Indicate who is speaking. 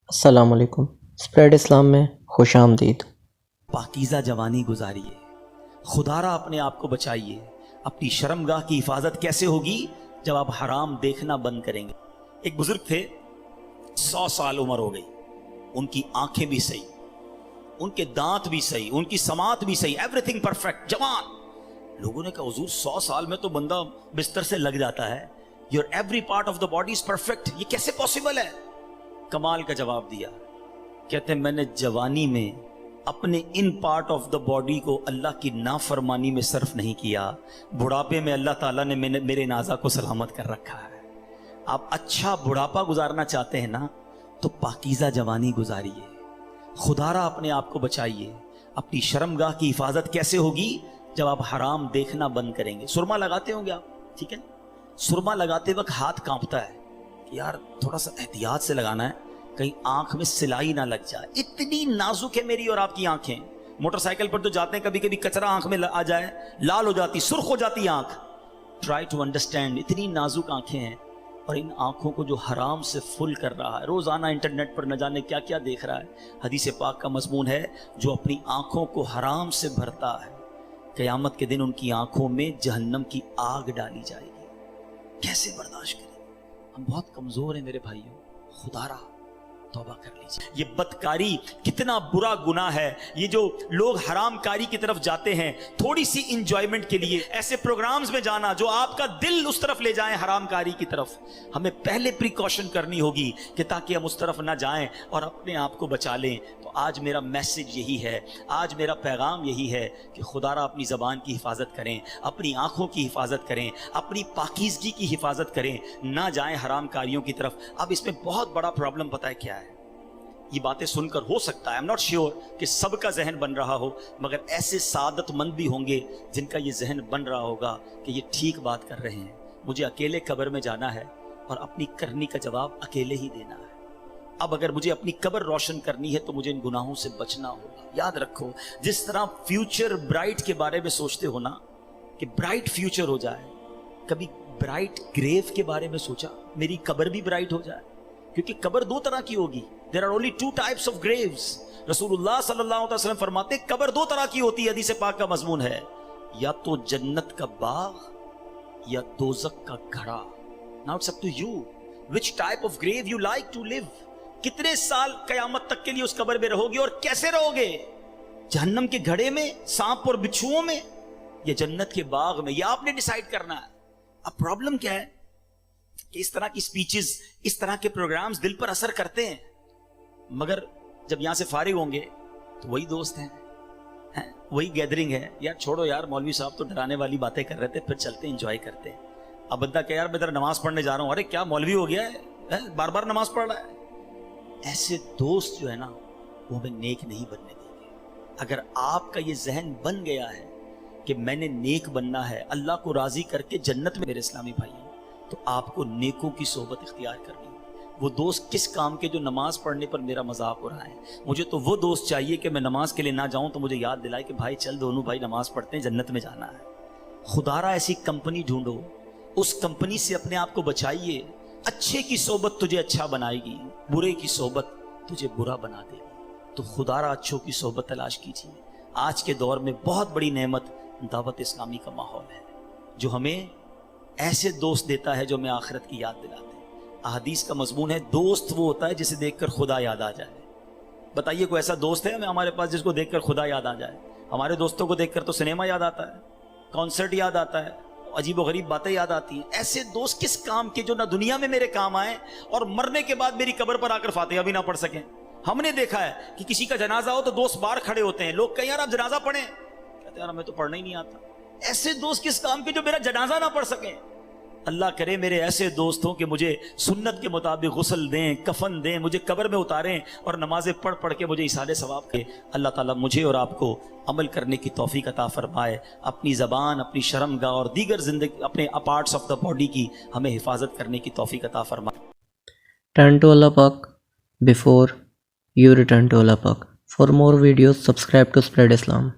Speaker 1: السلام علیکم، اسپریڈ اسلام میں خوش آمدید۔
Speaker 2: پاکیزہ جوانی گزاریے، خدا را اپنے آپ کو بچائیے۔ اپنی شرمگاہ کی حفاظت کیسے ہوگی جب آپ حرام دیکھنا بند کریں گے۔ ایک بزرگ تھے، 100 سال عمر ہو گئی، ان کی آنکھیں بھی صحیح، ان کے دانت بھی صحیح، ان کی سماعت بھی صحیح، ایوری تھنگ پرفیکٹ، جوان۔ لوگوں نے کہا حضور 100 سال میں تو بندہ بستر سے لگ جاتا ہے، your every part of the body is perfect, یہ کیسے پاسبل ہے؟ کمال کا جواب دیا، کہتے ہیں میں نے جوانی میں اپنے in part of the body کو اللہ کی نافرمانی میں صرف نہیں کیا، بڑھاپے میں اللہ تعالیٰ نے میرے نازا کو سلامت کر رکھا ہے۔ آپ اچھا بڑھاپا گزارنا چاہتے ہیں نا، تو پاکیزہ جوانی گزاریے، خدا را اپنے آپ کو بچائیے۔ اپنی شرمگاہ کی حفاظت کیسے ہوگی جب آپ حرام دیکھنا بند کریں گے۔ سرما لگاتے ہوں گے آپ، ٹھیک ہے، سرما لگاتے وقت ہاتھ کانپتا ہے کہ یار تھوڑا سا احتیاط سے لگانا ہے، کہیں آنکھ میں سلائی نہ لگ جائے۔ اتنی نازک ہے میری اور آپ کی آنکھیں۔ موٹر سائیکل پر تو جاتے ہیں، کبھی کبھی کچرا آنکھ میں آ جائے، لال ہو جاتی، سرخ ہو جاتی آنکھ۔ ٹرائی ٹو انڈرسٹینڈ، اتنی نازک آنکھیں ہیں، اور ان آنکھوں کو جو حرام سے فل کر رہا ہے، روزانہ انٹرنیٹ پر نہ جانے کیا کیا دیکھ رہا ہے۔ حدیث پاک کا مضمون ہے، جو اپنی آنکھوں کو حرام سے بھرتا ہے، قیامت کے دن ان کی آنکھوں میں جہنم کی آگ ڈالی جائے گی۔ کیسے برداشت کریں؟ ہم بہت کمزور ہیں میرے بھائیوں، خدا را توبہ کر لیجیے۔ یہ بدکاری کتنا برا گناہ ہے۔ یہ جو لوگ حرام کاری کی طرف جاتے ہیں تھوڑی سی انجوائمنٹ کے لیے، ایسے پروگرامز میں جانا جو آپ کا دل اس طرف لے جائیں حرام کاری کی طرف، ہمیں پہلے پریکاشن کرنی ہوگی کہ تاکہ ہم اس طرف نہ جائیں اور اپنے آپ کو بچا لیں۔ تو آج میرا میسج یہی ہے، آج میرا پیغام یہی ہے کہ خدا را اپنی زبان کی حفاظت کریں، اپنی آنکھوں کی حفاظت کریں، اپنی پاکیزگی کی حفاظت کریں، نہ جائیں حرام کاریوں کی طرف۔ اب اس میں بہت بڑا پرابلم پتہ ہے کیا ہے؟ یہ باتیں سن کر ہو سکتا ہے، I'm not sure کہ سب کا ذہن بن رہا ہو، مگر ایسے سعادت مند بھی ہوں گے جن کا یہ ذہن بن رہا ہوگا کہ یہ ٹھیک بات کر رہے ہیں، مجھے اکیلے قبر میں جانا ہے اور اپنی کرنی کا جواب اکیلے ہی دینا ہے۔ اب اگر مجھے اپنی قبر روشن کرنی ہے تو مجھے ان گناہوں سے بچنا ہوگا۔ یاد رکھو، جس طرح فیوچر برائٹ کے بارے میں سوچتے ہو نا، کہ برائٹ فیوچر ہو جائے، کبھی برائٹ گریو کے بارے میں سوچا میری قبر بھی برائٹ ہو جائے؟ کیونکہ قبر دو طرح کی ہوگی، there are only two types of graves۔ رسول اللہ صلی اللہ علیہ وسلم فرماتے ہیں قبر دو طرح کی ہوتی ہے، حدیث پاک کا مضمون ہے، یا تو جنت کا باغ یا دوزخ کا گھڑا۔ Now it's up to you which type of grave you like to live۔ کتنے سال قیامت تک کے لیے اس قبر میں رہو گے اور کیسے رہو گے؟ جہنم کے گھڑے میں، سانپ اور بچھوؤں میں، یا جنت کے باغ میں؟ یہ آپ نے ڈیسائیڈ کرنا ہے۔ اب پرابلم کیا ہے کہ اس طرح کی سپیچز، اس طرح کے پروگرامز دل پر اثر کرتے ہیں، مگر جب یہاں سے فارغ ہوں گے تو وہی دوست ہیں، وہی گیدرنگ ہے، یار چھوڑو یار، مولوی صاحب تو ڈرانے والی باتیں کر رہے تھے، پھر چلتے ہیں انجوائے کرتے ہیں۔ اب بندہ کہ یار میں ذرا نماز پڑھنے جا رہا ہوں، ارے کیا مولوی ہو گیا ہے، بار بار نماز پڑھ رہا ہے۔ ایسے دوست جو ہے نا، وہ ہمیں نیک نہیں بننے دیں گے۔ اگر آپ کا یہ ذہن بن گیا ہے کہ میں نے نیک بننا ہے، اللہ کو راضی کر کے جنت میں، میرے اسلامی بھائی، تو آپ کو نیکوں کی صحبت اختیار کرنی ہے۔ وہ دوست کس کام کے جو نماز پڑھنے پر میرا مذاق ہو رہا ہے؟ مجھے تو وہ دوست چاہیے کہ میں نماز کے لیے نہ جاؤں تو مجھے یاد دلائے کہ بھائی چل دونوں بھائی نماز پڑھتے ہیں، جنت میں جانا ہے۔ خدا را ایسی کمپنی ڈھونڈو، اس کمپنی سے اپنے آپ کو بچائیے۔ اچھے کی صحبت تجھے اچھا بنائے گی، برے کی صحبت تجھے برا بنا دے گی۔ تو خدا را اچھوں کی صحبت تلاش کیجیے۔ آج کے دور میں بہت بڑی نعمت دعوت اسلامی کا ماحول ہے، جو ہمیں ایسے دوست دیتا ہے جو ہمیں آخرت کی یاد دلاتے ہیں۔ احادیث کا مضمون ہے، دوست وہ ہوتا ہے جسے دیکھ کر خدا یاد آ جائے۔ بتائیے کوئی ایسا دوست ہے ہمارے پاس جس کو دیکھ کر خدا یاد آ جائے؟ ہمارے دوستوں کو دیکھ کر تو سنیما یاد آتا ہے، کانسرٹ یاد آتا ہے، عجیب و غریب باتیں یاد آتی ہیں۔ ایسے دوست کس کام کے جو نہ دنیا میں میرے کام آئیں اور مرنے کے بعد میری قبر پر آ کر فاتحہ بھی نہ پڑھ سکیں۔ ہم نے دیکھا ہے کہ کسی کا جنازہ ہو تو دوست باہر کھڑے ہوتے ہیں، لوگ کہیں یار آپ جنازہ پڑھیں، کہتے ہیں یار ہمیں تو پڑھنا ہی نہیں آتا۔ ایسے دوست کس کام کے جو میرا جنازہ نہ پڑھ سکیں؟ اللہ کرے میرے ایسے دوست ہوں کہ مجھے سنت کے مطابق غسل دیں، کفن دیں، مجھے قبر میں اتاریں اور نمازیں پڑھ پڑھ کے مجھے ایصال ثواب کے۔ اللہ تعالیٰ مجھے اور آپ کو عمل کرنے کی توفیق عطا فرمائے۔ اپنی زبان، اپنی شرمگاہ اور دیگر زندگی، اپنے پارٹس آف دا باڈی کی ہمیں حفاظت کرنے کی توفیق عطا فرمائے۔
Speaker 1: Turn to Allah Pak before you return to Allah Pak. For more videos, subscribe to Spread Islam.